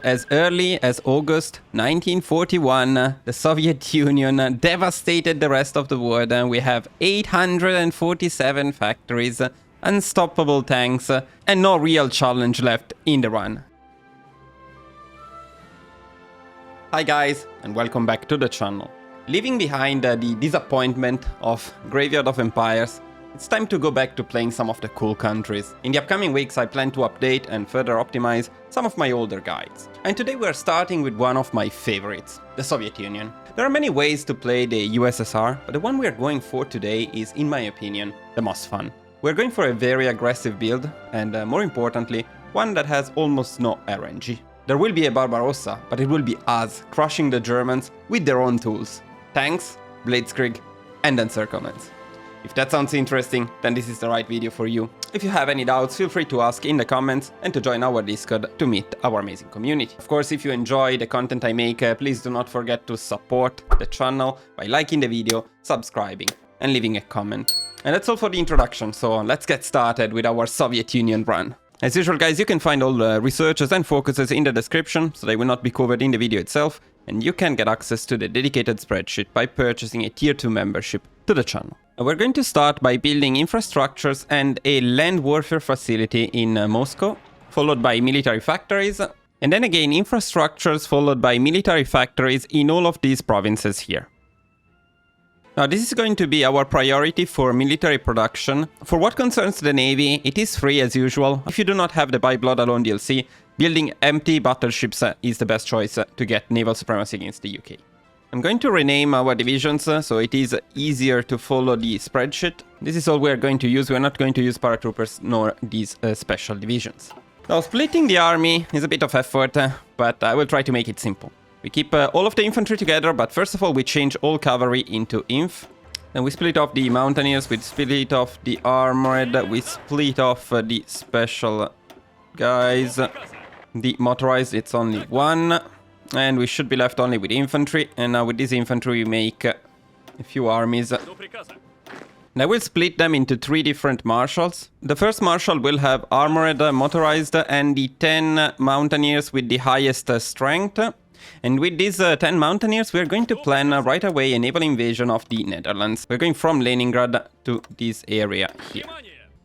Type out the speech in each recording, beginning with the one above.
as early as August 1941, the Soviet Union devastated the rest of the world, and we have 847 factories, unstoppable tanks, and no real challenge left in the run. Hi guys, and welcome back to the channel. Leaving behind the disappointment of Graveyard of Empires, it's time to go back to playing some of the cool countries. In the upcoming weeks I plan to update and further optimize some of my older guides. And today we're starting with one of my favorites, the Soviet Union. There are many ways to play the USSR, but the one we're going for today is, in my opinion, the most fun. We're going for a very aggressive build, and more importantly, one that has almost no RNG. There will be a Barbarossa, but it will be us crushing the Germans with their own tools. Tanks, Blitzkrieg, and encirclements. If that sounds interesting, then this is the right video for you. If you have any doubts, feel free to ask in the comments and to join our Discord to meet our amazing community. Of course, if you enjoy the content I make, please do not forget to support the channel by liking the video, subscribing, and leaving a comment. And that's all for the introduction, so let's get started with our Soviet Union run. As usual guys, you can find all the researches and focuses in the description, so they will not be covered in the video itself, and you can get access to the dedicated spreadsheet by purchasing a tier 2 membership to the channel. We're going to start by building infrastructures and a land warfare facility in Moscow, followed by military factories, and then again infrastructures followed by military factories in all of these provinces here. Now this is going to be our priority for military production. For what concerns the navy, it is free as usual. If you do not have the By Blood Alone DLC, building empty battleships is the best choice to get naval supremacy against the UK. I'm going to rename our divisions so it is easier to follow the spreadsheet. This is all we're going to use. We're not going to use paratroopers nor these special divisions. Now splitting the army is a bit of effort, but I will try to make it simple. We keep all of the infantry together, but first of all we change all cavalry into inf. Then we split off the mountaineers, we split off the armored, we split off the special guys. The motorized, it's only one. And we should be left only with infantry. And now with this infantry we make a few armies. And I will split them into 3 different marshals. The first marshal will have armored, motorized, and the 10 mountaineers with the highest strength. And with these 10 mountaineers, we're going to plan right away a naval invasion of the Netherlands. We're going from Leningrad to this area here.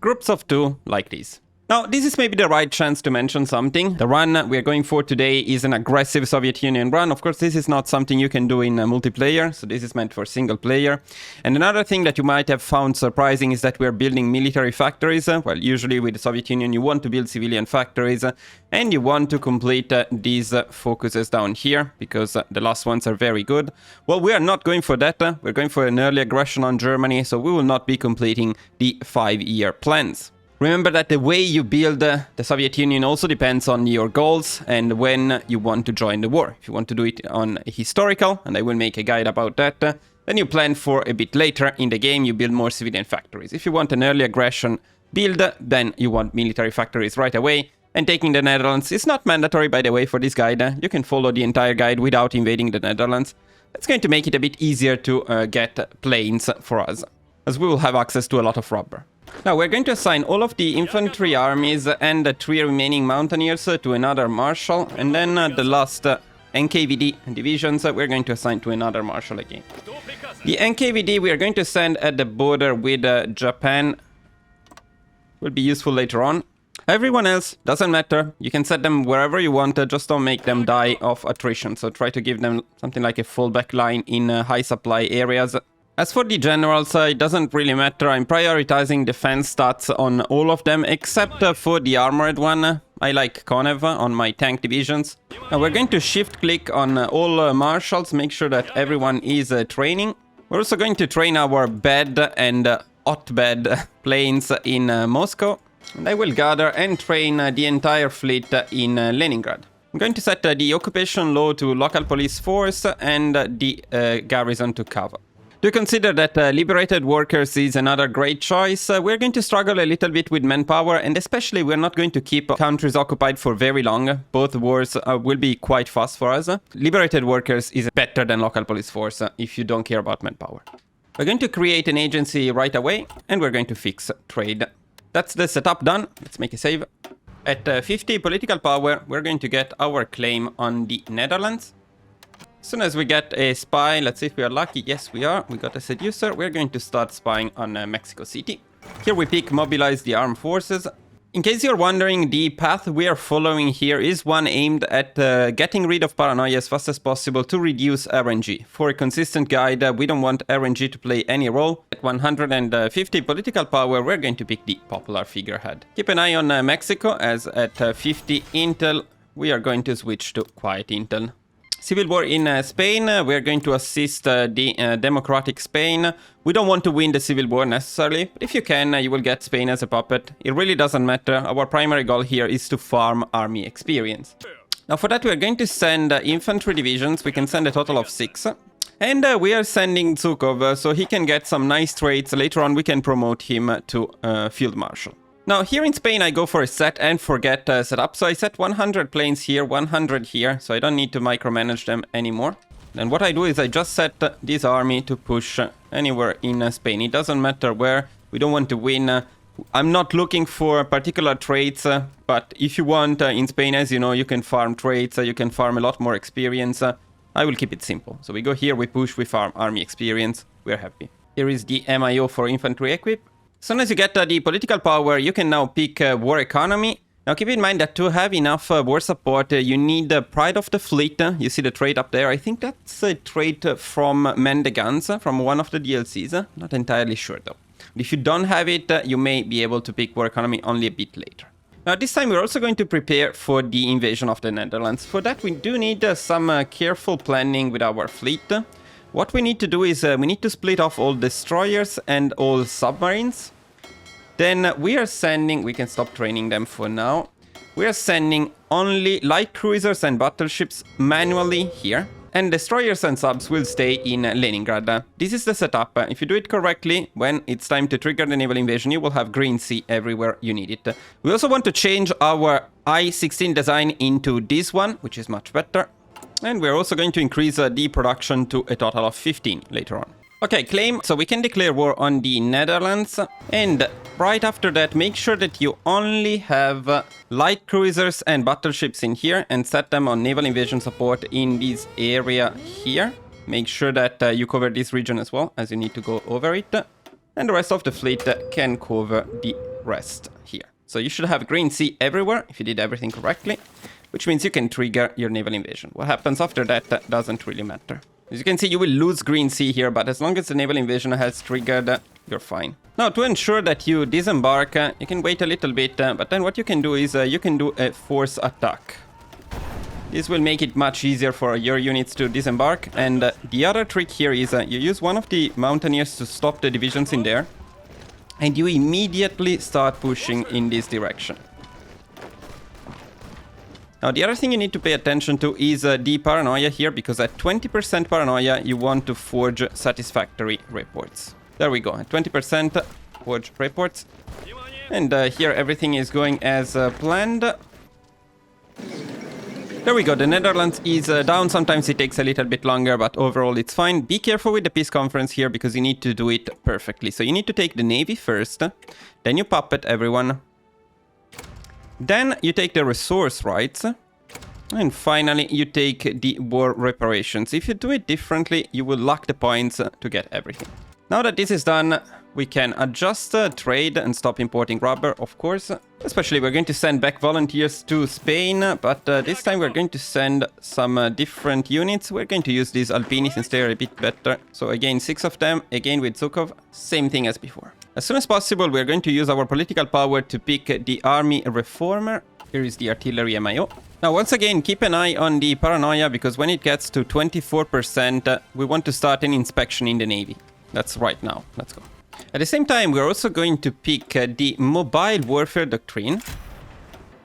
Groups of 2, like this. Now, this is maybe the right chance to mention something. The run we're going for today is an aggressive Soviet Union run. Of course, this is not something you can do in multiplayer, so this is meant for single player. And another thing that you might have found surprising is that we're building military factories. Well, usually with the Soviet Union, you want to build civilian factories, and you want to complete these focuses down here, because the last ones are very good. Well, we are not going for that. We're going for an early aggression on Germany, so we will not be completing the 5-year plans. Remember that the way you build the Soviet Union also depends on your goals and when you want to join the war. If you want to do it on a historical, and I will make a guide about that, then you plan for a bit later in the game, you build more civilian factories. If you want an early aggression build, then you want military factories right away. And taking the Netherlands is not mandatory, by the way, for this guide. You can follow the entire guide without invading the Netherlands. It's going to make it a bit easier to get planes for us, as we will have access to a lot of rubber. Now we're going to assign all of the infantry armies and the 3 remaining mountaineers to another marshal, and then the last NKVD divisions we're going to assign to another marshal again. The NKVD we are going to send at the border with Japan. Will be useful later on. Everyone else, doesn't matter, you can set them wherever you want, just don't make them die of attrition, so try to give them something like a fallback line in high supply areas. As for the generals, it doesn't really matter. I'm prioritizing defense stats on all of them, except for the armored one. I like Konev on my tank divisions. Now we're going to shift click on all marshals, make sure that everyone is training. We're also going to train our bed and hotbed planes in Moscow. And I will gather and train the entire fleet in Leningrad. I'm going to set the occupation law to local police force and the garrison to cover. Do consider that liberated workers is another great choice. We're going to struggle a little bit with manpower, and especially we're not going to keep countries occupied for very long. Both wars will be quite fast for us. Liberated workers is better than local police force if you don't care about manpower. We're going to create an agency right away, and we're going to fix trade. That's the setup done. Let's make a save. At 50 political power, we're going to get our claim on the Netherlands. As soon as we get a spy, let's see if we are lucky. Yes, we are. We got a seducer. We're going to start spying on Mexico City. Here we pick mobilize the armed forces. In case you're wondering, the path we are following here is one aimed at getting rid of paranoia as fast as possible to reduce RNG. For a consistent guide, we don't want RNG to play any role. At 150 political power, we're going to pick the popular figurehead. Keep an eye on Mexico, as at 50 intel, we are going to switch to quiet intel. Civil war in Spain, we're going to assist the democratic Spain. We don't want to win the civil war necessarily, but if you can, you will get Spain as a puppet. It really doesn't matter. Our primary goal here is to farm army experience. Now for that, we're going to send infantry divisions. We can send a total of 6. And we are sending Zhukov, so he can get some nice traits. Later on, we can promote him to field marshal. Now, here in Spain, I go for a set and forget setup. So I set 100 planes here, 100 here, so I don't need to micromanage them anymore. And what I do is I just set this army to push anywhere in Spain. It doesn't matter where. We don't want to win. I'm not looking for particular traits, but if you want, in Spain, as you know, you can farm traits, you can farm a lot more experience. I will keep it simple. So we go here, we push, we farm army experience. We're happy. Here is the MIO for infantry equip. As soon as you get the political power, you can now pick war economy. Now keep in mind that to have enough war support, you need pride of the fleet. You see the trait up there. I think that's a trait from Man the Guns, from one of the DLCs. Not entirely sure though. But if you don't have it, you may be able to pick war economy only a bit later. Now this time we're also going to prepare for the invasion of the Netherlands. For that we do need some careful planning with our fleet. What we need to do is we need to split off all destroyers and all submarines. Then we are sending, we can stop training them for now. We are sending only light cruisers and battleships manually here. And destroyers and subs will stay in Leningrad. This is the setup. If you do it correctly, when it's time to trigger the naval invasion, you will have green sea everywhere you need it. We also want to change our I-16 design into this one, which is much better. And we're also going to increase the production to a total of 15 later on. Okay, claim. So we can declare war on the Netherlands. And right after that, make sure that you only have light cruisers and battleships in here and set them on naval invasion support in this area here. Make sure that you cover this region as well, as you need to go over it. And the rest of the fleet can cover the rest here. So you should have green sea everywhere if you did everything correctly, which means you can trigger your naval invasion. What happens after that doesn't really matter. As you can see, you will lose green sea here, but as long as the naval invasion has triggered, you're fine. Now, to ensure that you disembark, you can wait a little bit, but then what you can do is you can do a force attack. This will make it much easier for your units to disembark, and the other trick here is you use one of the mountaineers to stop the divisions in there, and you immediately start pushing in this direction. Now, the other thing you need to pay attention to is the paranoia here, because at 20% paranoia, you want to forge satisfactory reports. There we go, at 20% forge reports. And here everything is going as planned. There we go, the Netherlands is down. Sometimes it takes a little bit longer, but overall it's fine. Be careful with the peace conference here, because you need to do it perfectly. So you need to take the navy first, then you puppet everyone. Then you take the resource rights, and finally you take the war reparations. If you do it differently, you will lack the points to get everything. Now that this is done, we can adjust trade and stop importing rubber, of course. Especially we're going to send back volunteers to Spain, but this time we're going to send some different units. We're going to use these Alpini since they're a bit better. So again, 6 of them, again with Zhukov, same thing as before. As soon as possible, we're going to use our political power to pick the army reformer. Here is the artillery MIO. Now, once again, keep an eye on the paranoia, because when it gets to 24%, we want to start an inspection in the navy. That's right now. Let's go. At the same time, we're also going to pick the mobile warfare doctrine.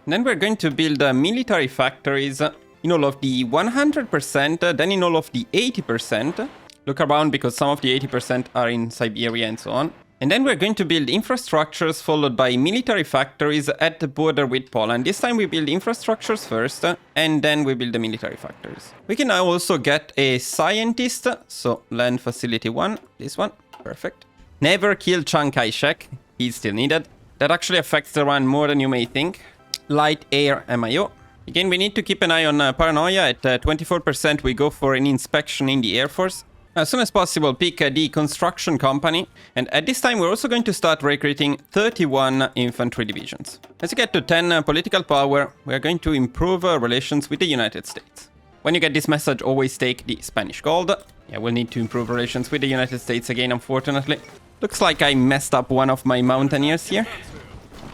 And then we're going to build military factories in all of the 100%, then in all of the 80%. Look around, because some of the 80% are in Siberia and so on. And then we're going to build infrastructures followed by military factories at the border with Poland. This time we build infrastructures first, and then we build the military factories. We can now also get a scientist. So land facility 1, this one, perfect. Never kill Chiang Kai-shek, he's still needed. That actually affects the run more than you may think. light air MIO. Again, we need to keep an eye on paranoia. At 24%, we go for an inspection in the Air Force. As soon as possible, pick the construction company. And at this time, we're also going to start recruiting 31 infantry divisions. As you get to 10 political power, we're going to improve relations with the United States. When you get this message, always take the Spanish gold. Yeah, we'll need to improve relations with the United States again, unfortunately. Looks like I messed up one of my mountaineers here.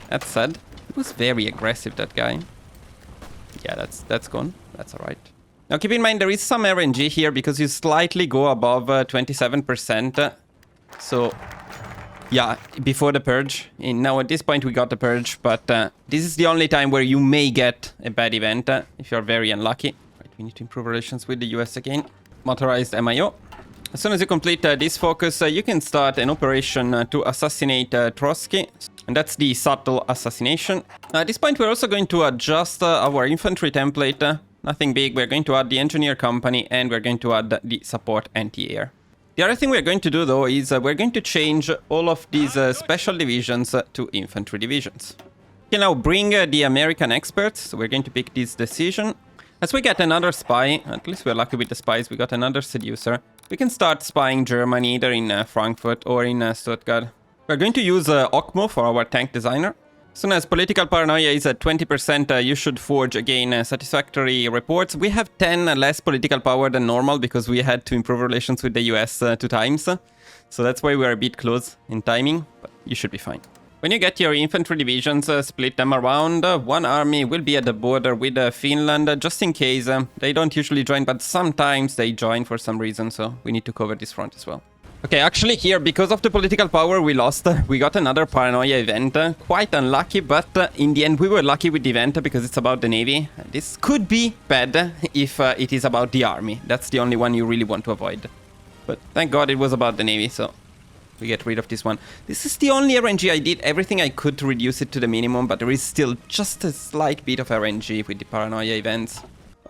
That said, it was very aggressive, that guy. Yeah, that's gone. That's alright. Now keep in mind there is some RNG here because you slightly go above 27%. So yeah, before the purge. Now at this point we got the purge, but this is the only time where you may get a bad event if you're very unlucky. Right, we need to improve relations with the US again. Motorized MIO. As soon as you complete this focus, you can start an operation to assassinate Trotsky. And that's the subtle assassination. At this point, we're also going to adjust our infantry template. Nothing big. We're going to add the engineer company and we're going to add the support anti-air. The other thing we're going to do, though, is we're going to change all of these special divisions to infantry divisions. We can now bring the American experts. So we're going to pick this decision. As we get another spy, at least we're lucky with the spies, we got another seducer. We can start spying Germany either in Frankfurt or in Stuttgart. We're going to use OCMO for our tank designer. As soon as political paranoia is at 20%, you should forge again satisfactory reports. We have 10 less political power than normal because we had to improve relations with the US 2 times. So that's why we're a bit close in timing, but you should be fine. When you get your infantry divisions, split them around. One army will be at the border with Finland, just in case. They don't usually join, but sometimes they join for some reason, so we need to cover this front as well. Okay, actually here, because of the political power we lost, we got another paranoia event. Quite unlucky, but in the end we were lucky with the event because it's about the navy. This could be bad if it is about the army. That's the only one you really want to avoid. But thank God it was about the navy, so we get rid of this one. This is the only RNG. I did everything I could to reduce it to the minimum, but there is still just a slight bit of RNG with the paranoia events.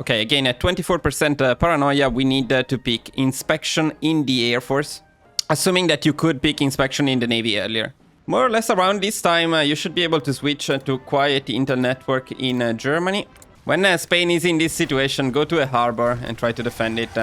Okay, again, at 24% paranoia, we need to pick inspection in the Air Force. Assuming that you could pick inspection in the Navy earlier. More or less around this time, you should be able to switch to quiet Intel network in Germany. When Spain is in this situation, go to a harbor and try to defend it.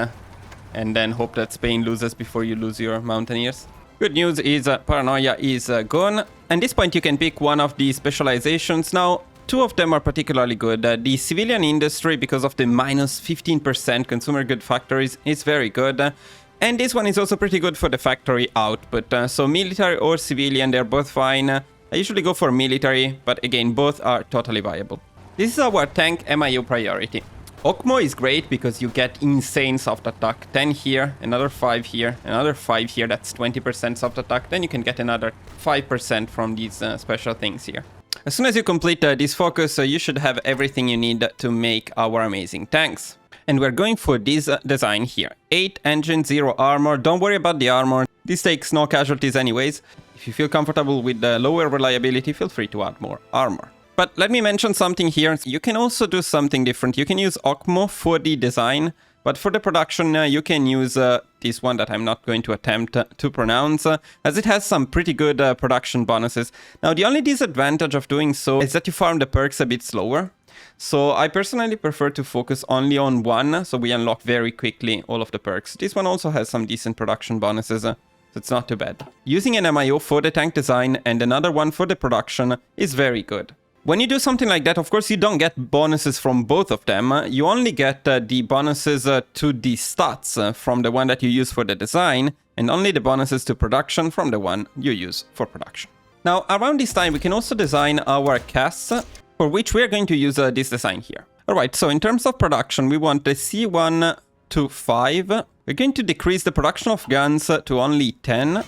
And then hope that Spain loses before you lose your mountaineers. Good news is paranoia is gone. At this point, you can pick one of the specializations. Now, two of them are particularly good. The civilian industry, because of the minus 15% consumer good factories, is very good. And this one is also pretty good for the factory output. So military or civilian, they're both fine. I usually go for military, but again, both are totally viable. This is our tank MIO priority. OCMO is great because you get insane soft attack. 10 here, another 5 here, another 5 here. That's 20% soft attack. Then you can get another 5% from these special things here. As soon as you complete this focus, you should have everything you need to make our amazing tanks. And we're going for this design here. 8 engine, 0 armor. Don't worry about the armor. This takes no casualties anyways. If you feel comfortable with the lower reliability, feel free to add more armor. But let me mention something here. You can also do something different. You can use OCMO for the design, but for the production, you can use this one that I'm not going to attempt to pronounce, as it has some pretty good production bonuses. Now, the only disadvantage of doing so is that you farm the perks a bit slower. So I personally prefer to focus only on one, so we unlock very quickly all of the perks. This one also has some decent production bonuses, so it's not too bad. Using an MIO for the tank design and another one for the production is very good. When you do something like that, of course, you don't get bonuses from both of them. You only get the bonuses to the stats from the one that you use for the design, and only the bonuses to production from the one you use for production. Now, around this time, we can also design our casts, for which we are going to use this design here. Alright, so in terms of production, we want the C1 to 5. We're going to decrease the production of guns to only 10,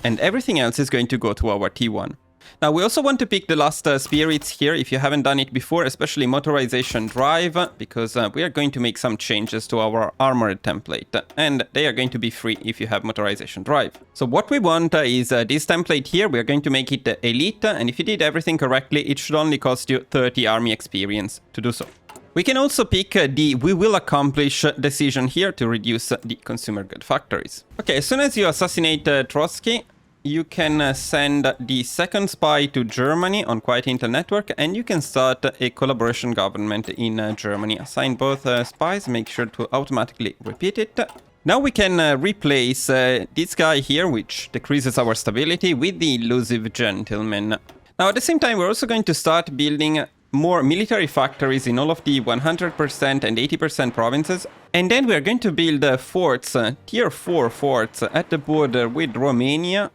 and everything else is going to go to our T1. Now, we also want to pick the last spirits here, if you haven't done it before, especially motorization drive, because we are going to make some changes to our armored template, and they are going to be free if you have motorization drive. So what we want is this template here. We are going to make it elite, and if you did everything correctly, it should only cost you 30 army experience to do so. We can also pick the we will accomplish decision here to reduce the consumer good factories. Okay, as soon as you assassinate Trotsky, you can send the second spy to Germany on Quiet Intel Network, and you can start a collaboration government in Germany. Assign both spies, make sure to automatically repeat it. Now we can replace this guy here, which decreases our stability, with the elusive gentleman. Now at the same time, we're also going to start building more military factories in all of the 100% and 80% provinces. And then we're going to build forts, tier 4 forts at the border with Romania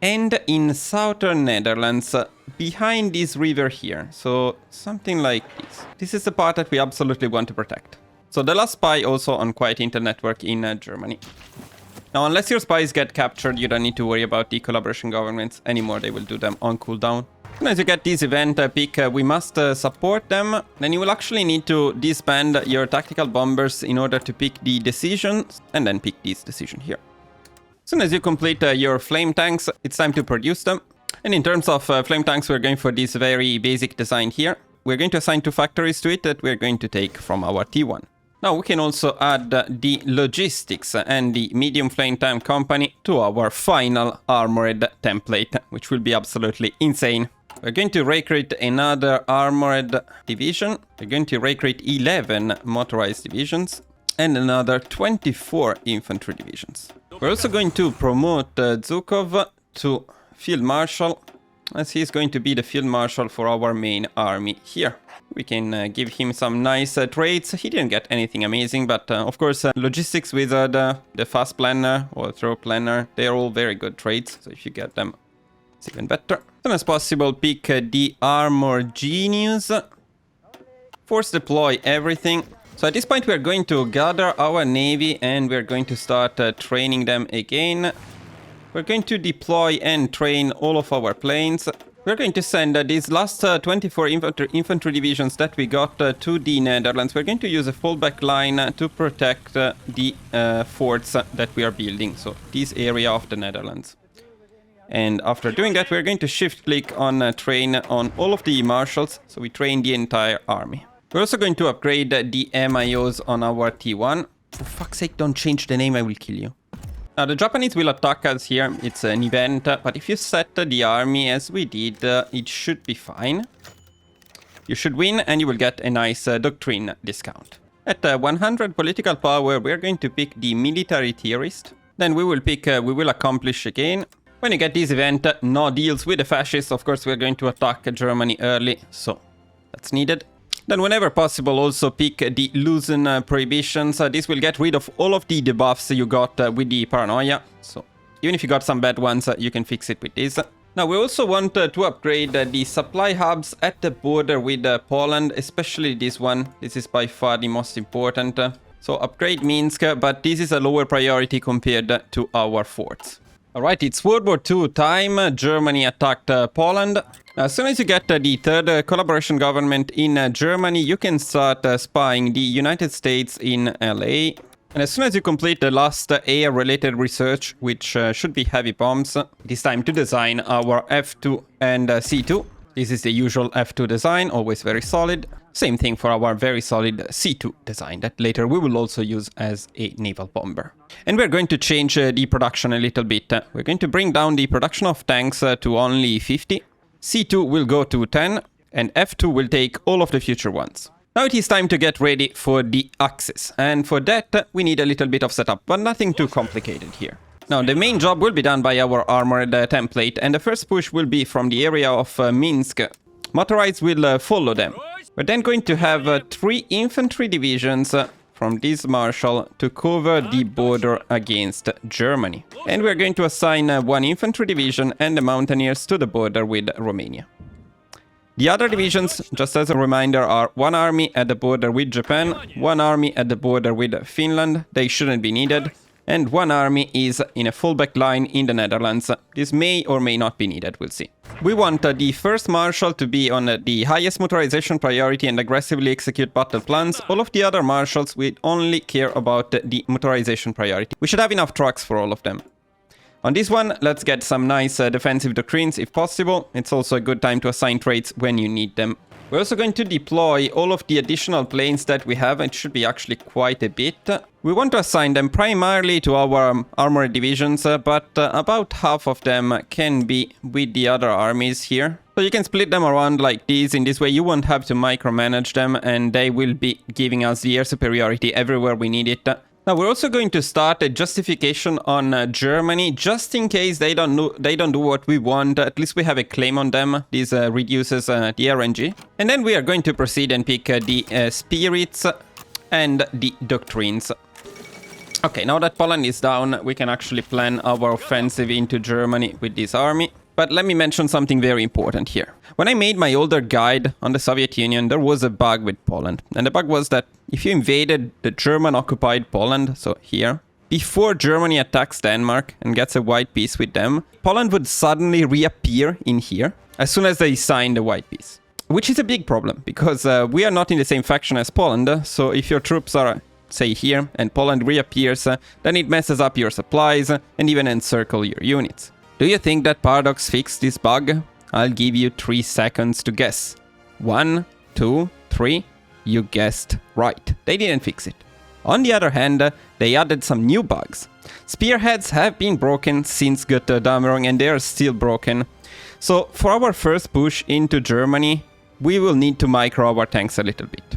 and in southern Netherlands behind this river here. So something like this. This is the part that we absolutely want to protect. So the last spy also on Quiet Intel Network in Germany. Now, unless your spies get captured, you don't need to worry about the collaboration governments anymore. They will do them on cooldown. And as you get this event pick, we must support them. Then you will actually need to disband your tactical bombers in order to pick the decisions, and then pick this decision here. As soon as you complete your flame tanks, it's time to produce them. And in terms of flame tanks, we're going for this very basic design here. We're going to assign 2 factories to it that we're going to take from our T1. Now we can also add the logistics and the medium flame tank company to our final armored template, which will be absolutely insane. We're going to recruit another armored division. We're going to recruit 11 motorized divisions and another 24 infantry divisions. We're also going to promote Zhukov to Field Marshal, as he's going to be the Field Marshal for our main army here. We can give him some nice traits. He didn't get anything amazing, but of course, Logistics Wizard, the Fast Planner or Throw Planner, they're all very good traits. So if you get them, it's even better. As soon as possible, pick the Armor Genius. Force deploy everything. So at this point, we're going to gather our navy and we're going to start training them again. We're going to deploy and train all of our planes. We're going to send these last 24 infantry divisions that we got to the Netherlands. We're going to use a fallback line to protect the forts that we are building. So this area of the Netherlands. And after doing that, we're going to shift click on train on all of the marshals. So we train the entire army. We're also going to upgrade the MIOs on our T1. For fuck's sake, don't change the name, I will kill you. Now the Japanese will attack us here. It's an event, but if you set the army as we did, it should be fine. You should win and you will get a nice doctrine discount. At 100 political power, we're going to pick the military theorist. Then we will pick, we will accomplish again. When you get this event, no deals with the fascists. Of course, we're going to attack Germany early, so that's needed. Then whenever possible, also pick the loosen prohibitions. This will get rid of all of the debuffs you got with the paranoia. So even if you got some bad ones, you can fix it with this. Now we also want to upgrade the supply hubs at the border with Poland, especially this one. This is by far the most important. So upgrade Minsk, but this is a lower priority compared to our forts. Alright, it's World War II time. Germany attacked Poland. As soon as you get the third collaboration government in Germany, you can start spying the United States in LA. And as soon as you complete the last air-related research, which should be heavy bombs, it is time to design our F2 and C2. This is the usual F2 design, always very solid. Same thing for our very solid C2 design that later we will also use as a naval bomber. And we're going to change the production a little bit. We're going to bring down the production of tanks to only 50. C2 will go to 10 and F2 will take all of the future ones. Now it is time to get ready for the Axis. And for that we need a little bit of setup, but nothing too complicated here. Now the main job will be done by our armored template, and the first push will be from the area of Minsk. Motorized will follow them. We're then going to have 3 infantry divisions from this marshal to cover the border against Germany. And we're going to assign 1 infantry division and the mountaineers to the border with Romania. The other divisions, just as a reminder, are 1 army at the border with Japan, 1 army at the border with Finland, they shouldn't be needed, and 1 army is in a fallback line in the Netherlands. This may or may not be needed, we'll see. We want the first marshal to be on the highest motorization priority and aggressively execute battle plans. All of the other marshals will only care about the motorization priority. We should have enough trucks for all of them. On this one, let's get some nice defensive doctrines if possible. It's also a good time to assign traits when you need them. We're also going to deploy all of the additional planes that we have. It should be actually quite a bit. We want to assign them primarily to our armored divisions, but about half of them can be with the other armies here. So you can split them around like this. In this way you won't have to micromanage them, and they will be giving us the air superiority everywhere we need it. Now we're also going to start a justification on Germany, just in case they don't do what we want. At least we have a claim on them. This reduces the RNG. And then we are going to proceed and pick the spirits and the doctrines. Okay, now that Poland is down, we can actually plan our offensive into Germany with this army. But let me mention something very important here. When I made my older guide on the Soviet Union, there was a bug with Poland. And the bug was that if you invaded the German-occupied Poland, so here, before Germany attacks Denmark and gets a white peace with them, Poland would suddenly reappear in here as soon as they sign the white peace. Which is a big problem, because we are not in the same faction as Poland, so if your troops are, say, here, and Poland reappears, then it messes up your supplies and even encircle your units. Do you think that Paradox fixed this bug? I'll give you 3 seconds to guess. 1, 2, 3. You guessed right. They didn't fix it. On the other hand, they added some new bugs. Spearheads have been broken since Götterdämmerung, and they are still broken. So for our first push into Germany, we will need to micro our tanks a little bit.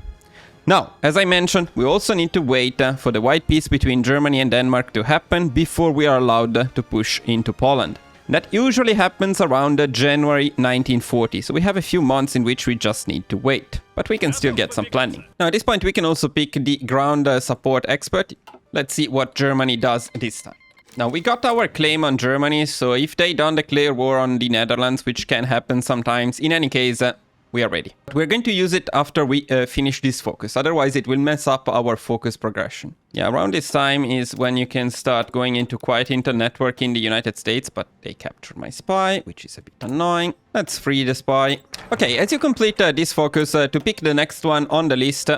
Now, as I mentioned, we also need to wait for the white peace between Germany and Denmark to happen before we are allowed to push into Poland. That usually happens around January 1940, so we have a few months in which we just need to wait. But we can still get some planning. Now at this point we can also pick the ground support expert. Let's see what Germany does this time. Now we got our claim on Germany, so if they don't declare war on the Netherlands, which can happen sometimes, in any case, we are ready. But we're going to use it after we finish this focus, otherwise it will mess up our focus progression. Yeah, around this time is when you can start going into quiet intel network in the United States, but they captured my spy, which is a bit annoying. Let's free the spy. Okay, as you complete this focus, to pick the next one on the list,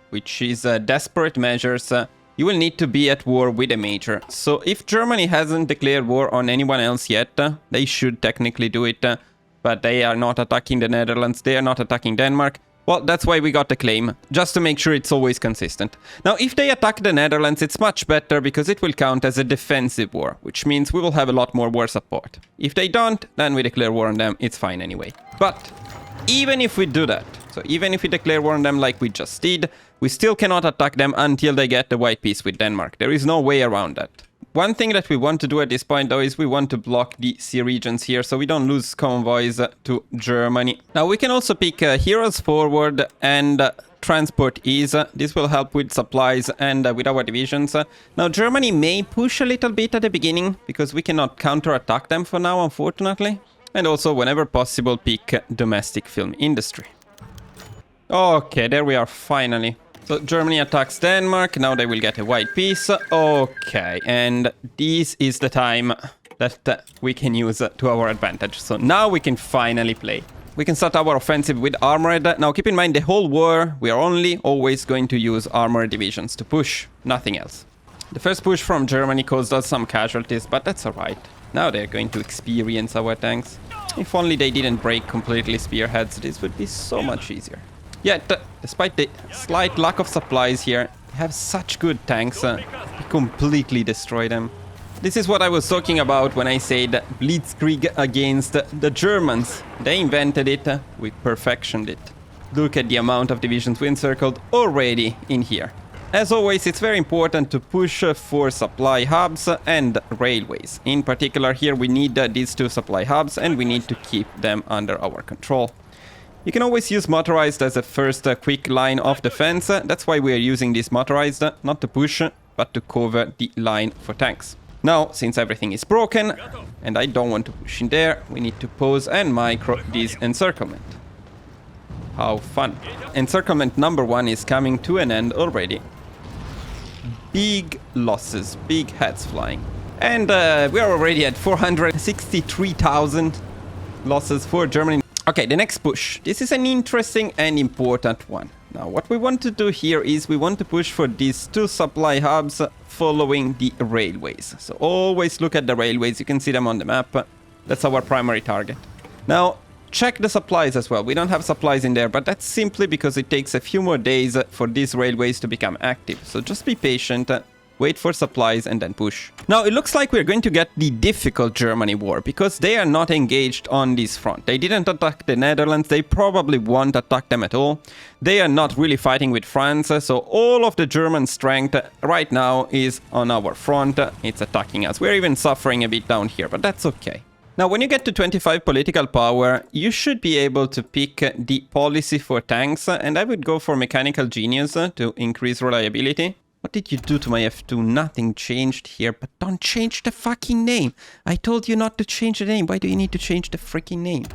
which is desperate measures, you will need to be at war with a major. So if Germany hasn't declared war on anyone else yet, they should technically do it. But they are not attacking the Netherlands, they are not attacking Denmark. Well, that's why we got the claim, just to make sure it's always consistent. Now, if they attack the Netherlands, it's much better because it will count as a defensive war, which means we will have a lot more war support. If they don't, then we declare war on them, it's fine anyway. But even if we do that, so even if we declare war on them like we just did, we still cannot attack them until they get the white peace with Denmark. There is no way around that. One thing that we want to do at this point, though, is we want to block the sea regions here so we don't lose convoys to Germany. Now, we can also pick Heroes Forward and Transport Ease. This will help with supplies and with our divisions. Now, Germany may push a little bit at the beginning because we cannot counterattack them for now, unfortunately. And also, whenever possible, pick Domestic Film Industry. Okay, there we are, finally. So Germany attacks Denmark, now they will get a white peace. Okay, and this is the time that we can use to our advantage. So now we can finally play. We can start our offensive with armored. Now keep in mind, the whole war, we are only always going to use armored divisions to push, nothing else. The first push from Germany caused us some casualties, but that's alright. Now they're going to experience our tanks. If only they didn't break completely spearheads, this would be so much easier. Yet, despite the slight lack of supplies here, they have such good tanks, we completely destroy them. This is what I was talking about when I said Blitzkrieg against the Germans. They invented it, we perfectioned it. Look at the amount of divisions we encircled already in here. As always, it's very important to push for supply hubs and railways. In particular, here we need these two supply hubs and we need to keep them under our control. You can always use motorized as a first quick line of defense. That's why we are using this motorized, not to push, but to cover the line for tanks. Now, since everything is broken, and I don't want to push in there, we need to pause and micro this encirclement. How fun. Encirclement number 1 is coming to an end already. Big losses, big heads flying. And we are already at 463,000 losses for Germany. Okay, the next push. This is an interesting and important one. Now, what we want to do here is we want to push for these two supply hubs following the railways. So always look at the railways. You can see them on the map. That's our primary target. Now, check the supplies as well. We don't have supplies in there, but that's simply because it takes a few more days for these railways to become active. So just be patient, wait for supplies, and then push. Now, it looks like we're going to get the difficult Germany war, because they are not engaged on this front. They didn't attack the Netherlands. They probably won't attack them at all. They are not really fighting with France, so all of the German strength right now is on our front. It's attacking us. We're even suffering a bit down here, but that's okay. Now, when you get to 25 political power, you should be able to pick the policy for tanks, and I would go for mechanical genius to increase reliability. What did you do to my F2? Nothing changed here, but don't change the fucking name. I told you not to change the name. Why do you need to change the freaking name?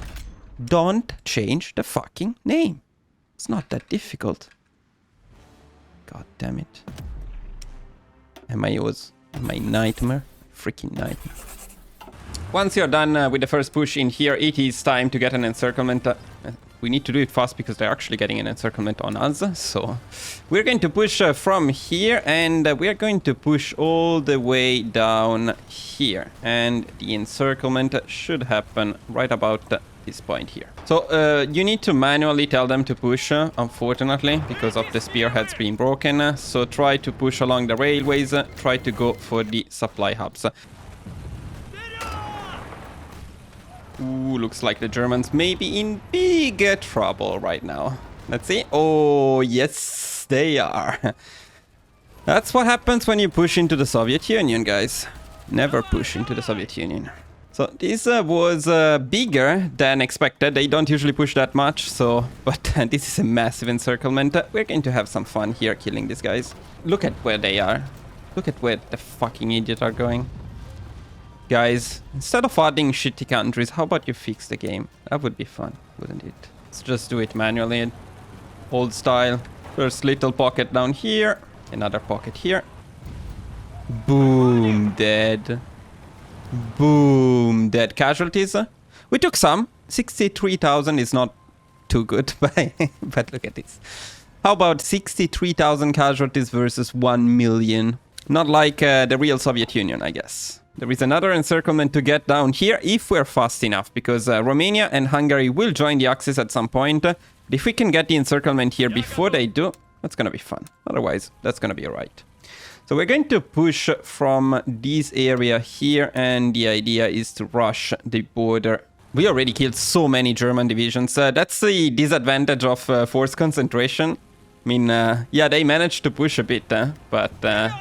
Don't change the fucking name. It's not that difficult. God damn it. MIOs, my nightmare. Freaking nightmare. Once you're done with the first push in here, it is time to get an encirclement. We need to do it fast because they're actually getting an encirclement on us. So we're going to push from here, and we're going to push all the way down here. And the encirclement should happen right about this point here. So you need to manually tell them to push, unfortunately, because of the spearheads being broken. So try to push along the railways, try to go for the supply hubs. Ooh, looks like the Germans may be in big trouble right now. Let's see. Oh, yes, they are. That's what happens when you push into the Soviet Union, guys. Never push into the Soviet Union. So this was bigger than expected. They don't usually push that much, so... But this is a massive encirclement. We're going to have some fun here killing these guys. Look at where they are. Look at where the fucking idiots are going. Guys, instead of adding shitty countries, how about you fix the game? That would be fun, wouldn't it? Let's just do it manually. Old style. First little pocket down here. Another pocket here. Boom, dead. Boom, dead. Casualties. We took some. 63,000 is not too good, but look at this. How about 63,000 casualties versus 1 million? Not like the real Soviet Union, I guess. There is another encirclement to get down here if we're fast enough, because Romania and Hungary will join the Axis at some point. If we can get the encirclement here before they do, that's gonna be fun. Otherwise, that's gonna be alright. So we're going to push from this area here, and the idea is to rush the border. We already killed so many German divisions. That's the disadvantage of force concentration. I mean, yeah, they managed to push a bit, but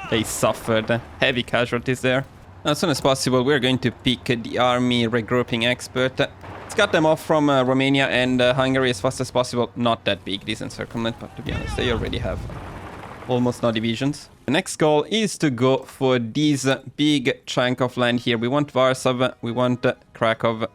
they suffered heavy casualties there. As soon as possible, we're going to pick the army regrouping expert. Let's cut them off from Romania and Hungary as fast as possible. Not that big, this encirclement, but to be honest, they already have almost no divisions. The next goal is to go for this big chunk of land here. We want Warsaw, we want Krakow.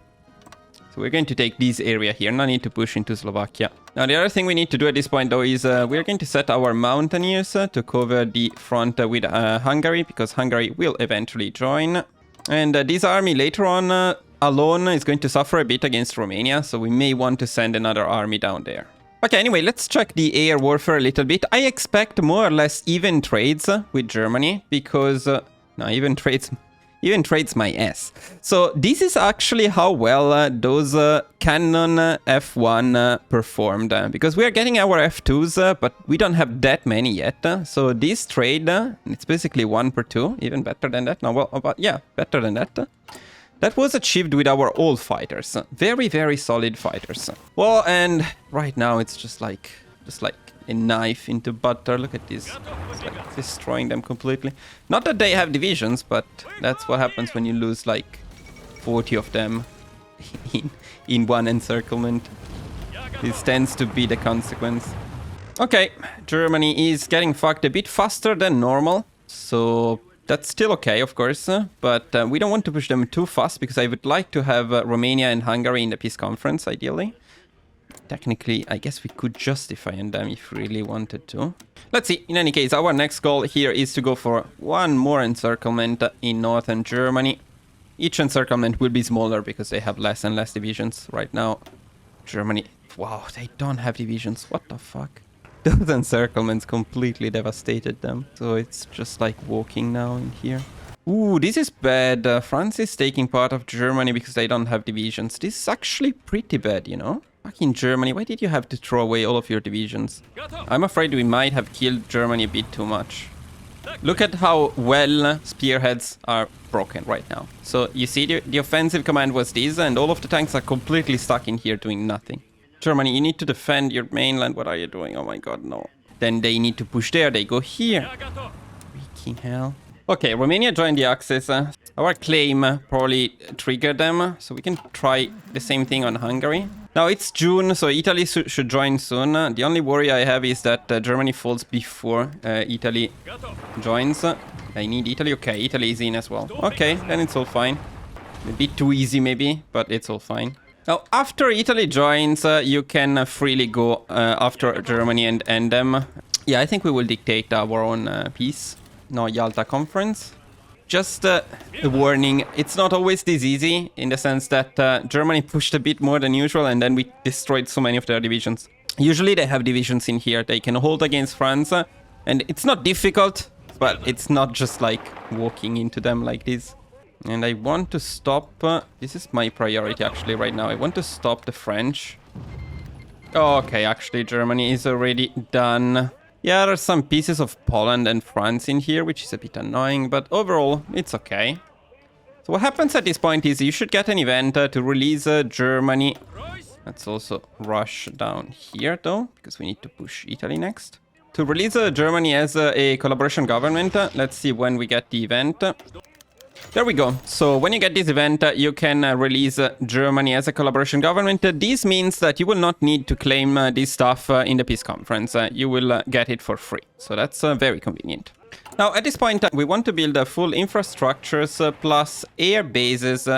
So we're going to take this area here, no need to push into Slovakia. Now the other thing we need to do at this point though is we're going to set our mountaineers to cover the front with Hungary, because Hungary will eventually join. And this army later on alone is going to suffer a bit against Romania, so we may want to send another army down there. Okay, anyway, let's check the air warfare a little bit. I expect more or less even trades with Germany, because... no, even trades my ass. So this is actually how well those Cannon F1 performed. Because we are getting our F2s, but we don't have that many yet. So this trade, it's basically 1 per 2, even better than that. No, well, but yeah, better than that. That was achieved with our old fighters. Very, very solid fighters. Well, and right now it's just like a knife into butter. Look at this. It's like destroying them completely. Not that they have divisions, but that's what happens when you lose like 40 of them in one encirclement. This tends to be the consequence. Okay, Germany is getting fucked a bit faster than normal. So that's still okay, of course. But we don't want to push them too fast, because I would like to have Romania and Hungary in the peace conference, ideally. Technically, I guess we could justify on them if we really wanted to. Let's see. In any case, our next goal here is to go for one more encirclement in northern Germany. Each encirclement will be smaller because they have less and less divisions right now. Germany... wow, they don't have divisions. What the fuck? Those encirclements completely devastated them. So it's just like walking now in here. Ooh, this is bad. France is taking part of Germany because they don't have divisions. This is actually pretty bad, you know? Fucking Germany, why did you have to throw away all of your divisions? I'm afraid we might have killed Germany a bit too much. Look at how well spearheads are broken right now. So you see the offensive command was this, and all of the tanks are completely stuck in here doing nothing. Germany, you need to defend your mainland. What are you doing? Oh my god, no. Then they need to push there. They go here. Freaking hell. Okay, Romania joined the Axis. Our claim probably triggered them, so we can try the same thing on Hungary. Now it's June, so Italy should join soon. The only worry I have is that Germany falls before Italy joins. I need Italy. Okay, Italy is in as well. Okay, then it's all fine. A bit too easy maybe, but it's all fine. Now, after Italy joins, you can freely go after Germany and end them. Yeah, I think we will dictate our own peace. No Yalta Conference. Just a warning, it's not always this easy, in the sense that Germany pushed a bit more than usual and then we destroyed so many of their divisions. Usually they have divisions in here, they can hold against France, and it's not difficult, but it's not just like walking into them like this. And I want to stop, this is my priority actually right now, I want to stop the French. Oh, okay, actually Germany is already done. Yeah, there's some pieces of Poland and France in here, which is a bit annoying, but overall, it's okay. So what happens at this point is you should get an event to release Germany. Let's also rush down here, though, because we need to push Italy next. To release Germany as a collaboration government, let's see when we get the event. There we go. So when you get this event, you can release Germany as a collaboration government. This means that you will not need to claim this stuff in the peace conference. You will get it for free. So that's very convenient. Now, at this point, we want to build full infrastructures plus air bases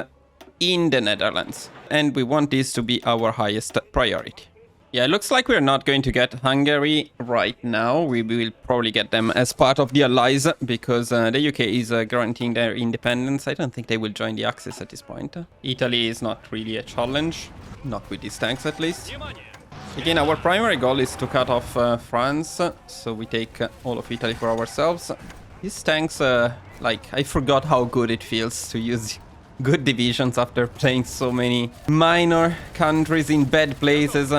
in the Netherlands. And we want this to be our highest priority. Yeah, it looks like we're not going to get Hungary right now. We will probably get them as part of the Allies because the UK is guaranteeing their independence. I don't think they will join the Axis at this point. Italy is not really a challenge. Not with these tanks, at least. Again, our primary goal is to cut off France, so we take all of Italy for ourselves. These tanks, like, I forgot how good it feels to use good divisions after playing so many minor countries in bad places.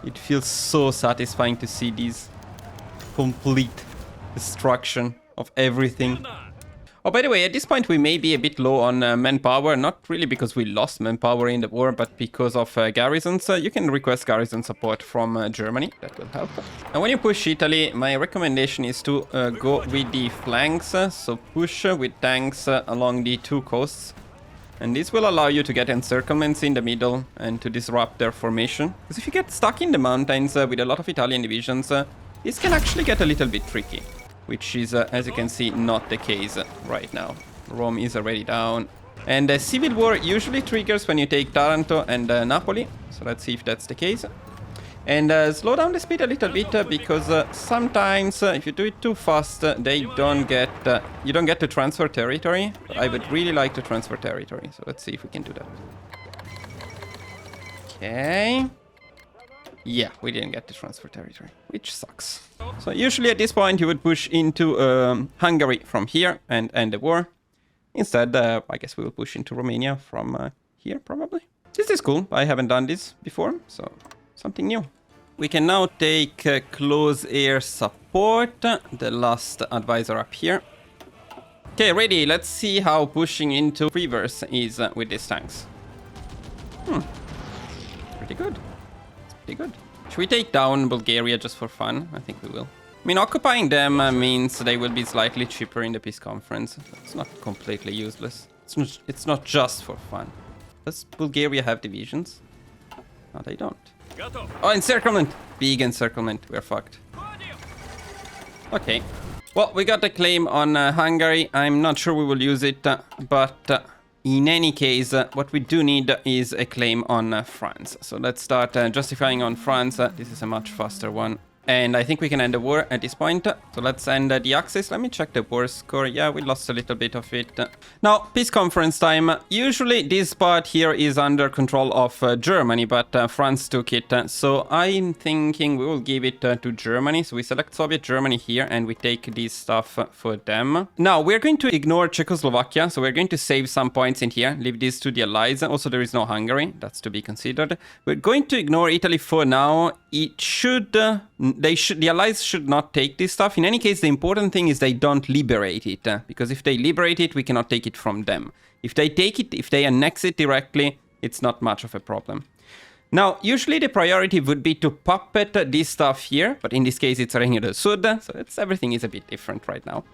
It feels so satisfying to see this complete destruction of everything. Oh, by the way, at this point we may be a bit low on manpower, not really because we lost manpower in the war, but because of garrisons. You can request garrison support from Germany, that will help. And when you push Italy, my recommendation is to go with the flanks, so push with tanks along the two coasts. And this will allow you to get encirclements in the middle and to disrupt their formation. Because if you get stuck in the mountains with a lot of Italian divisions, this can actually get a little bit tricky. Which is, as you can see, not the case right now. Rome is already down. And the civil war usually triggers when you take Taranto and Napoli. So let's see if that's the case. And slow down the speed a little bit because sometimes if you do it too fast, you don't get to transfer territory. But I would really like to transfer territory. So let's see if we can do that. Okay. Yeah, we didn't get to transfer territory, which sucks. So usually at this point you would push into Hungary from here and end the war. Instead, I guess we will push into Romania from here, probably. This is cool. I haven't done this before, so something new. We can now take close air support, the last advisor up here. Okay, ready. Let's see how pushing into reverse is with these tanks. Pretty good. It's pretty good. Should we take down Bulgaria just for fun? I think we will. I mean, occupying them means they will be slightly cheaper in the peace conference. It's not completely useless. It's not just for fun. Does Bulgaria have divisions? No, they don't. Oh, encirclement! Big encirclement. We're fucked. Okay. Well, we got a claim on Hungary. I'm not sure we will use it, but in any case, what we do need is a claim on France. So let's start justifying on France. This is a much faster one. And I think we can end the war at this point. So let's end the Axis. Let me check the war score. Yeah, we lost a little bit of it. Now, peace conference time. Usually this part here is under control of Germany, but France took it. So I'm thinking we will give it to Germany. So we select Soviet Germany here and we take this stuff for them. Now, we're going to ignore Czechoslovakia. So we're going to save some points in here. Leave this to the Allies. Also, there is no Hungary. That's to be considered. We're going to ignore Italy for now. It should... the Allies should not take this stuff. In any case, the important thing is they don't liberate it. Because if they liberate it, we cannot take it from them. If they take it, if they annex it directly, it's not much of a problem. Now, usually the priority would be to puppet this stuff here. But in this case, it's Regno del Sud. So everything is a bit different right now.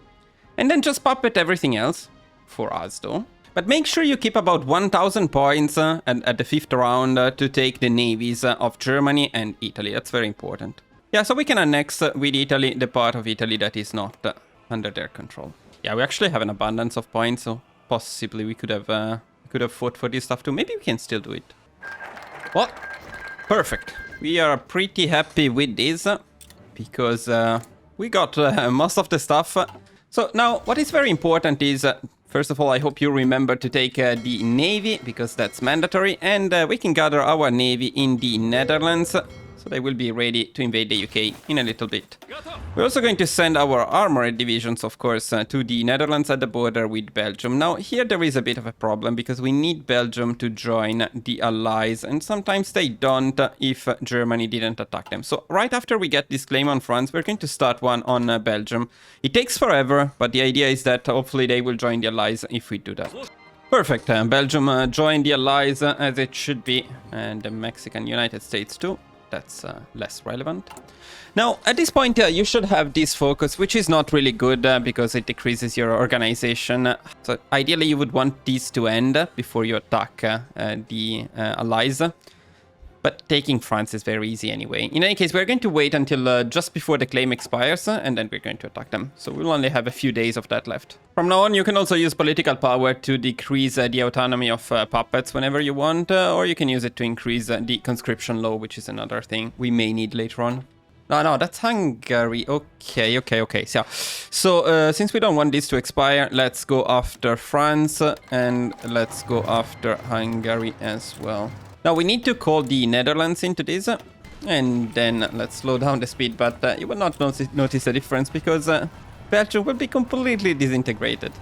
And then just puppet everything else. For us, though. But make sure you keep about 1,000 points at the 5th round to take the navies of Germany and Italy. That's very important. Yeah, so we can annex with Italy the part of Italy that is not under their control. Yeah, we actually have an abundance of points, so possibly we could have fought for this stuff too. Maybe we can still do it. Well, perfect. We are pretty happy with this because we got most of the stuff. So now what is very important is... first of all, I hope you remember to take the Navy, because that's mandatory, and we can gather our Navy in the Netherlands, so they will be ready to invade the UK in a little bit. We're also going to send our armored divisions, of course, to the Netherlands at the border with Belgium. Now, here there is a bit of a problem, because we need Belgium to join the Allies, and sometimes they don't if Germany didn't attack them. So right after we get this claim on France, we're going to start one on Belgium. It takes forever, but the idea is that hopefully they will join the Allies if we do that. Perfect. Belgium joined the Allies as it should be, and the Mexican United States too. That's less relevant. Now, at this point, you should have this focus, which is not really good because it decreases your organization. So ideally, you would want these to end before you attack the Allies. But taking France is very easy anyway. In any case, we're going to wait until just before the claim expires, and then we're going to attack them. So we'll only have a few days of that left. From now on, you can also use political power to decrease the autonomy of puppets whenever you want, or you can use it to increase the conscription law, which is another thing we may need later on. No, that's Hungary. Okay. So since we don't want this to expire, let's go after France, and let's go after Hungary as well. Now, we need to call the Netherlands into this, and then let's slow down the speed, but you will not notice a difference because Belgium will be completely disintegrated.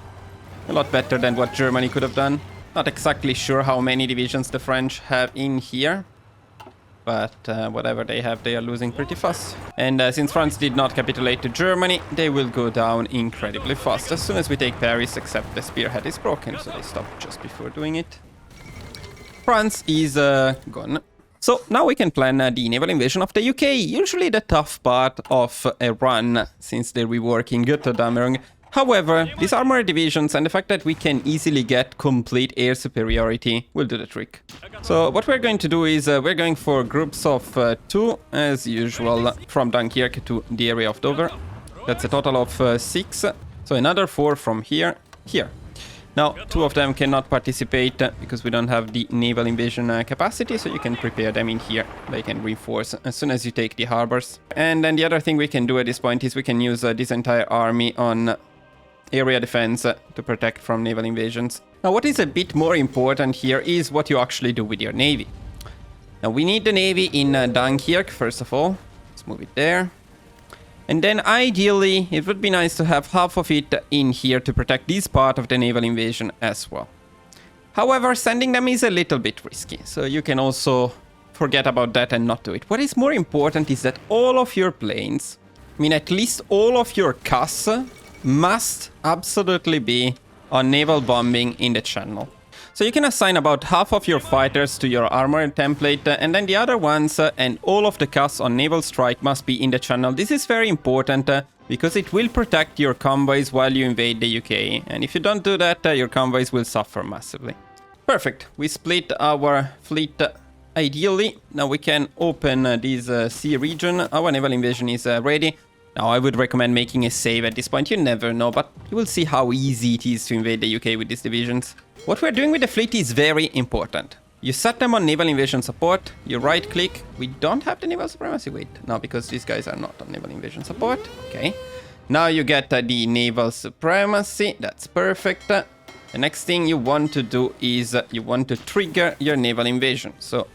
A lot better than what Germany could have done. Not exactly sure how many divisions the French have in here, but whatever they have, they are losing pretty fast. And since France did not capitulate to Germany, they will go down incredibly fast as soon as we take Paris, except the spearhead is broken, so they stop just before doing it. France is gone. So now we can plan the naval invasion of the UK. Usually the tough part of a run, since they're reworking Götterdämmerung. However, these armored divisions and the fact that we can easily get complete air superiority will do the trick. So what we're going to do is we're going for groups of 2, as usual, from Dunkirk to the area of Dover. That's a total of 6. So another 4 from here. Now, 2 of them cannot participate because we don't have the naval invasion capacity, so you can prepare them in here. They can reinforce as soon as you take the harbors. And then the other thing we can do at this point is we can use this entire army on area defense to protect from naval invasions. Now, what is a bit more important here is what you actually do with your navy. Now, we need the navy in Dunkirk, first of all. Let's move it there. And then ideally, it would be nice to have half of it in here to protect this part of the naval invasion as well. However, sending them is a little bit risky, so you can also forget about that and not do it. What is more important is that all of your planes, I mean at least all of your CAS, must absolutely be on naval bombing in the channel. So you can assign about half of your fighters to your armored template, and then the other ones and all of the CAS on naval strike must be in the channel. This is very important because it will protect your convoys while you invade the UK. And if you don't do that, your convoys will suffer massively. Perfect. We split our fleet ideally. Now we can open this sea region. Our naval invasion is ready. Now, I would recommend making a save at this point. You never know, but you will see how easy it is to invade the UK with these divisions. What we're doing with the fleet is very important. You set them on naval invasion support, you right click. We don't have the naval supremacy, wait. No, because these guys are not on naval invasion support. Okay. Now you get the naval supremacy, that's perfect. The next thing you want to do is you want to trigger your naval invasion. So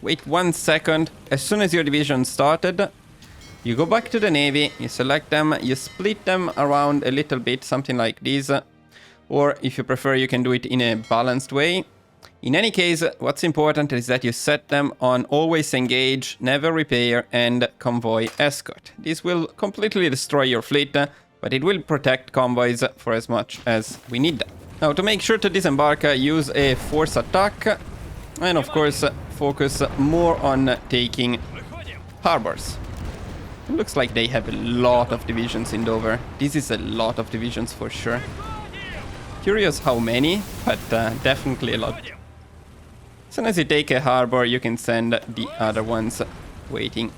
wait 1 second. As soon as your division started, you go back to the navy, you select them, you split them around a little bit, something like this. Or if you prefer, you can do it in a balanced way. In any case, what's important is that you set them on always engage, never repair, and convoy escort. This will completely destroy your fleet, but it will protect convoys for as much as we need them. Now, to make sure to disembark, use a force attack, and of course, focus more on taking harbors. It looks like they have a lot of divisions in Dover. This is a lot of divisions for sure. Curious how many, but definitely a lot. As soon as you take a harbor, you can send the other ones waiting.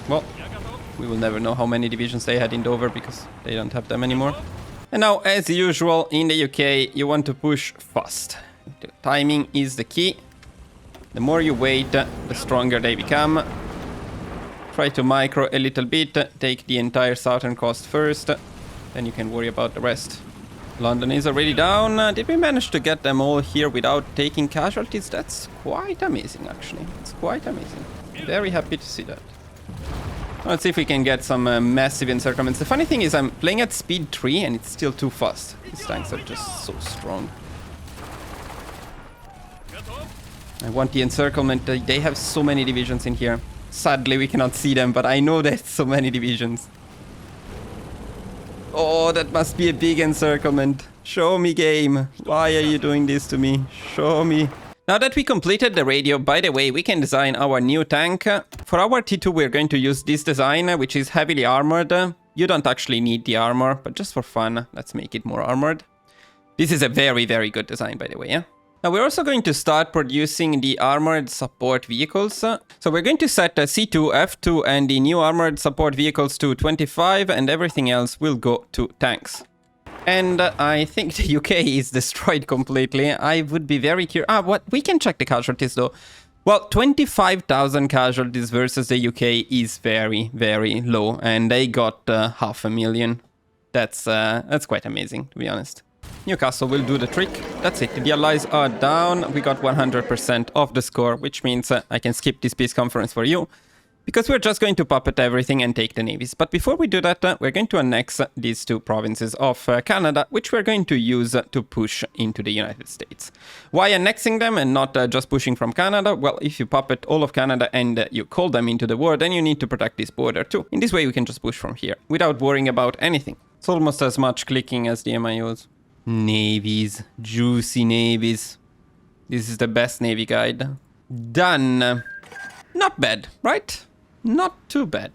Well, we will never know how many divisions they had in Dover because they don't have them anymore. And now, as usual, in the UK, you want to push fast. The timing is the key. The more you wait, the stronger they become. Try to micro a little bit, take the entire southern coast first, then you can worry about the rest. London is already down. Did we manage to get them all here without taking casualties? That's quite amazing, actually. It's quite amazing. Very happy to see that. Let's see if we can get some massive encirclements. The funny thing is I'm playing at speed 3 and it's still too fast. These tanks are just so strong. I want the encirclement. They have so many divisions in here. Sadly, we cannot see them, but I know there's so many divisions. Oh, that must be a big encirclement. Show me, game. Why are you doing this to me? Show me. Now that we completed the radio, by the way, we can design our new tank. For our T2, we're going to use this design, which is heavily armored. You don't actually need the armor, but just for fun, let's make it more armored. This is a very, very good design, by the way, yeah? Now we're also going to start producing the armored support vehicles. So we're going to set C2, F2 and the new armored support vehicles to 25 and everything else will go to tanks. And I think the UK is destroyed completely. I would be very curious. What? We can check the casualties though. Well, 25,000 casualties versus the UK is very, very low. And they got 500,000. That's quite amazing, to be honest. Newcastle will do the trick. That's it. The allies are down. We got 100% of the score, which means I can skip this peace conference for you. Because we're just going to puppet everything and take the navies. But before we do that, we're going to annex these two provinces of Canada, which we're going to use to push into the United States. Why annexing them and not just pushing from Canada? Well, if you puppet all of Canada and you call them into the war, then you need to protect this border too. In this way, we can just push from here without worrying about anything. It's almost as much clicking as the MIOs. Navies. Juicy navies. This is the best navy guide. Done. Not bad, right? Not too bad.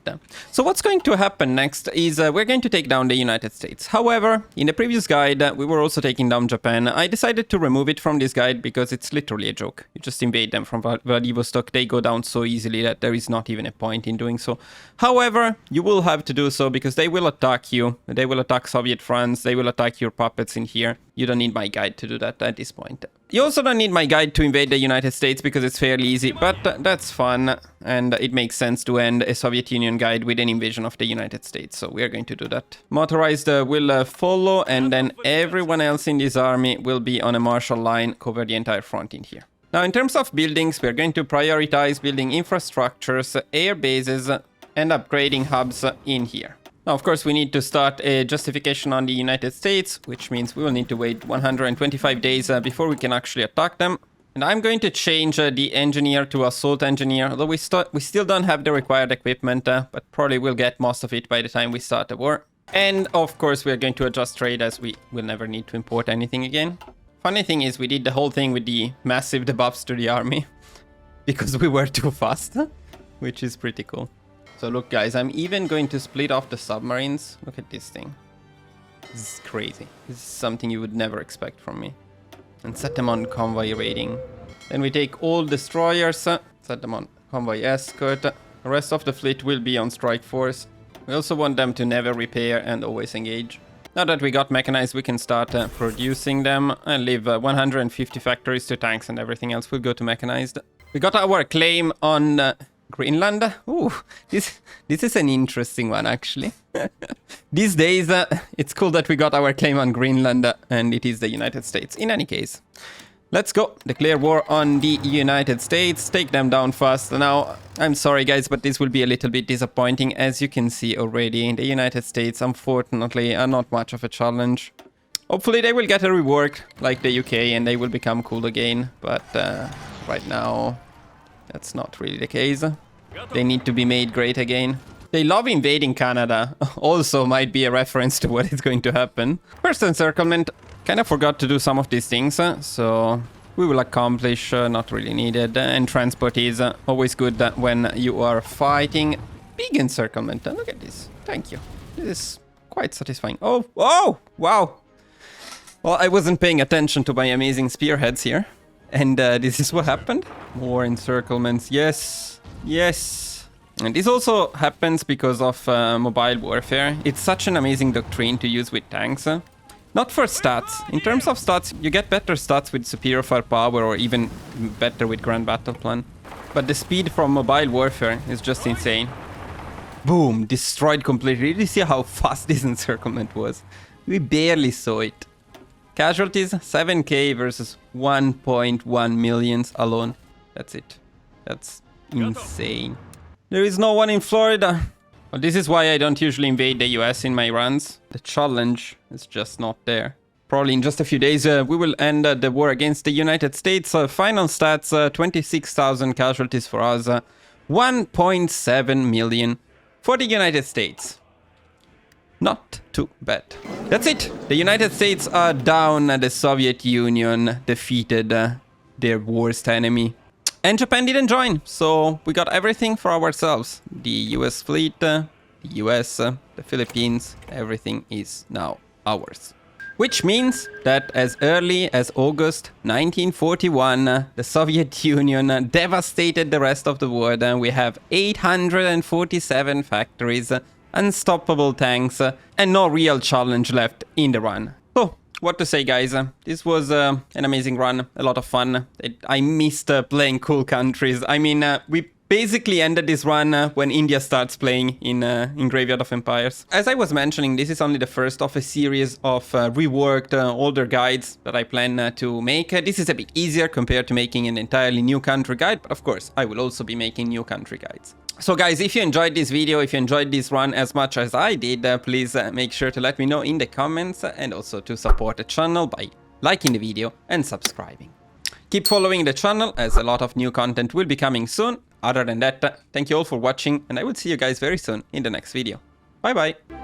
So what's going to happen next is we're going to take down the United States. However, in the previous guide, we were also taking down Japan. I decided to remove it from this guide because it's literally a joke. You just invade them from Vladivostok. They go down so easily that there is not even a point in doing so. However, you will have to do so because they will attack you. They will attack Soviet France. They will attack your puppets in here. You don't need my guide to do that at this point. You also don't need my guide to invade the United States because it's fairly easy, but that's fun and it makes sense to end a Soviet Union guide with an invasion of the United States, so we're going to do that. Motorized will follow and then everyone else in this army will be on a martial line, cover the entire front in here. Now in terms of buildings, we're going to prioritize building infrastructures, air bases and upgrading hubs in here. Now, of course, we need to start a justification on the United States, which means we will need to wait 125 days before we can actually attack them. And I'm going to change the engineer to assault engineer, although we still don't have the required equipment, but probably will get most of it by the time we start the war. And of course, we're going to adjust trade as we will never need to import anything again. Funny thing is we did the whole thing with the massive debuffs to the army because we were too fast, which is pretty cool. So look guys, I'm even going to split off the submarines. Look at this thing. This is crazy. This is something you would never expect from me. And set them on convoy raiding. Then we take all destroyers, set them on convoy escort. The rest of the fleet will be on strike force. We also want them to never repair and always engage. Now that we got mechanized, we can start producing them and leave 150 factories to tanks, and everything else will go to mechanized. We got our claim on Greenland. Ooh, this is an interesting one, actually. These days, it's cool that we got our claim on Greenland, and it is the United States. In any case, let's go. Declare war on the United States. Take them down fast. Now, I'm sorry, guys, but this will be a little bit disappointing. As you can see already, the United States, unfortunately, are not much of a challenge. Hopefully, they will get a rework like the UK, and they will become cool again. But right now, that's not really the case. They need to be made great again. They love invading Canada. Also might be a reference to what is going to happen. First encirclement. Kind of forgot to do some of these things, so we will accomplish, not really needed. And transport is always good when you are fighting. Big encirclement. Look at this. Thank you. This is quite satisfying. Oh, wow. Well, I wasn't paying attention to my amazing spearheads here. And this is what happened. More encirclements. Yes. And this also happens because of mobile warfare. It's such an amazing doctrine to use with tanks. Not for stats. In terms of stats, you get better stats with superior firepower or even better with Grand Battle Plan. But the speed from mobile warfare is just insane. Boom, destroyed completely. Did you see how fast this encirclement was? We barely saw it. Casualties, 7k versus 1.1 million alone. That's it. That's insane. There is no one in Florida. Well, this is why I don't usually invade the US in my runs. The challenge is just not there. Probably in just a few days, we will end the war against the United States. Final stats, 26,000 casualties for us. 1.7 million for the United States. Not too bad. That's it. The United States are down. The Soviet Union defeated their worst enemy. And Japan didn't join, so we got everything for ourselves. The US fleet, the US, the Philippines, everything is now ours. Which means that as early as August 1941, the Soviet Union devastated the rest of the world, and we have 847 factories, unstoppable tanks, and no real challenge left in the run. So, what to say, guys? This was an amazing run, a lot of fun. I missed playing cool countries. I mean, we basically ended this run when India starts playing in Graveyard of Empires. As I was mentioning, this is only the first of a series of reworked older guides that I plan to make. This is a bit easier compared to making an entirely new country guide, but of course, I will also be making new country guides. So guys, if you enjoyed this video, if you enjoyed this run as much as I did, please make sure to let me know in the comments, and also to support the channel by liking the video and subscribing. Keep following the channel, as a lot of new content will be coming soon. Other than that, thank you all for watching, and I will see you guys very soon in the next video. Bye bye!